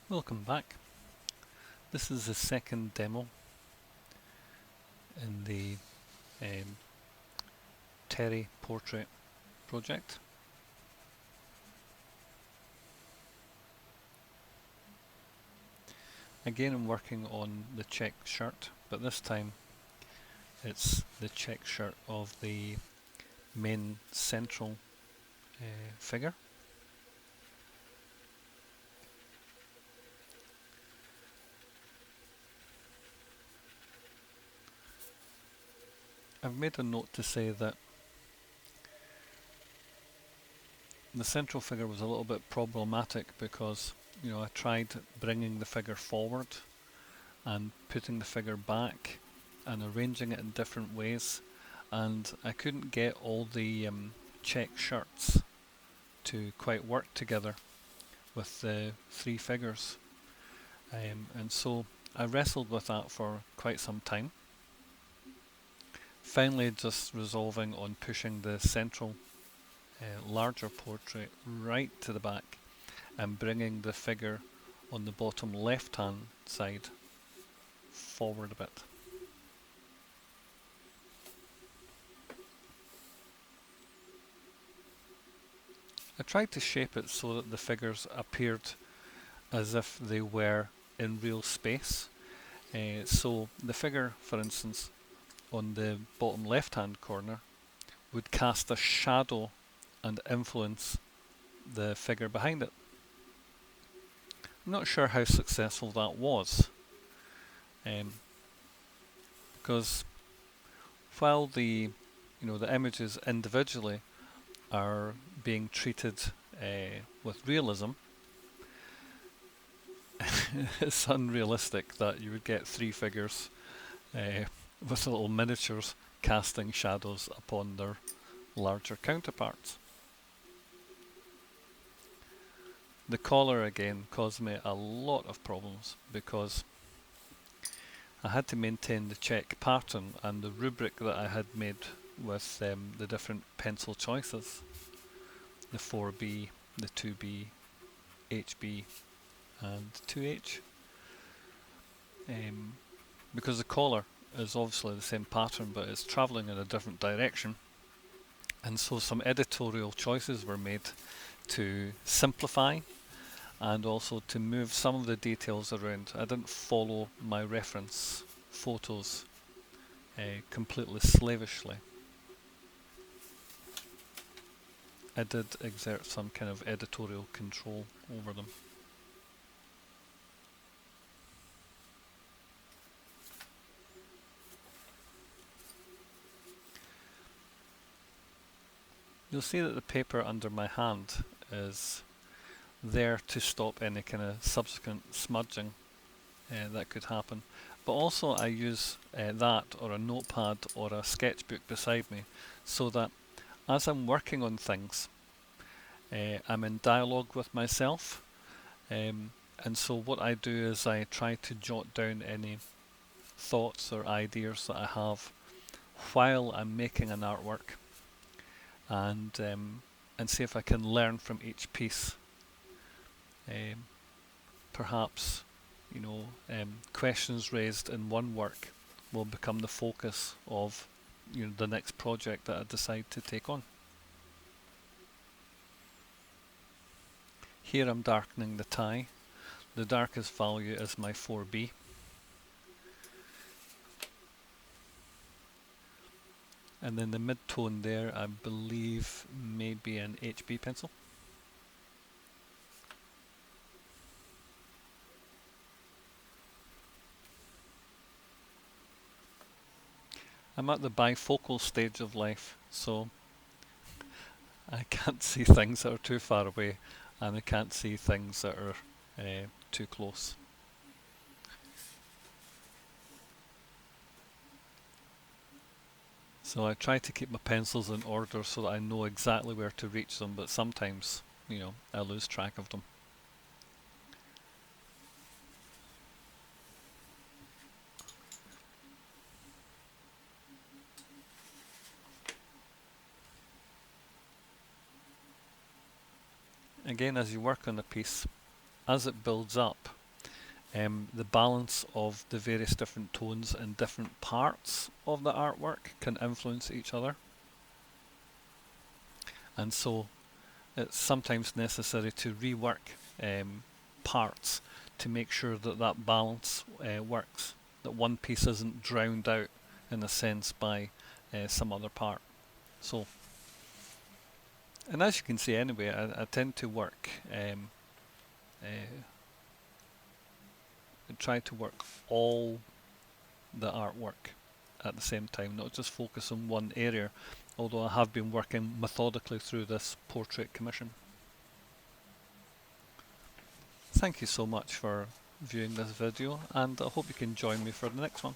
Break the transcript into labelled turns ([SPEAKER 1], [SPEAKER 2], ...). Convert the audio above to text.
[SPEAKER 1] Welcome back. This is the second demo in the um, Terry portrait project. Again, I'm working on the check shirt, but this time it's the check shirt of the main central figure. I've made a note to say that the central figure was a little bit problematic because I tried bringing the figure forward and putting the figure back and arranging it in different ways, and I couldn't get all the check shirts to quite work together with the three figures, and so I wrestled with that for quite some time. Finally, just resolving on pushing the central larger portrait right to the back and bringing the figure on the bottom left hand side forward a bit. I tried to shape it so that the figures appeared as if they were in real space. So the figure, for instance, on the bottom left hand corner would cast a shadow and influence the figure behind it. I'm not sure how successful that was, um, because while the images individually are being treated with realism, it's unrealistic that you would get three figures uh, with little miniatures casting shadows upon their larger counterparts. The collar again caused me a lot of problems because I had to maintain the check pattern and the rubric that I had made with the different pencil choices, the 4B, the 2B, HB and 2H, because the collar is obviously the same pattern but it's travelling in a different direction, and so some editorial choices were made to simplify and also to move some of the details around. I didn't follow my reference photos completely slavishly. I did exert some kind of editorial control over them. You'll see that the paper under my hand is there to stop any kind of subsequent smudging that could happen. But also I use that or a notepad or a sketchbook beside me so that as I'm working on things, I'm in dialogue with myself. And so what I do is I try to jot down any thoughts or ideas that I have while I'm making an artwork, and see if I can learn from each piece. Perhaps questions raised in one work will become the focus of the next project that I decide to take on. Here I'm darkening the tie. The darkest value is my 4B. And then the mid-tone there, I believe, may be an HB pencil. I'm at the bifocal stage of life, so I can't see things that are too far away, and I can't see things that are too close. So I try to keep my pencils in order so that I know exactly where to reach them, but sometimes, I lose track of them. Again, as you work on a piece, as it builds up, the balance of the various different tones in different parts of the artwork can influence each other, and so it's sometimes necessary to rework parts to make sure that that balance works, that one piece isn't drowned out in a sense by some other part. So, and as you can see anyway, I tend to work try to work all the artwork at the same time, not just focus on one area, although I have been working methodically through this portrait commission. Thank you so much for viewing this video, and I hope you can join me for the next one.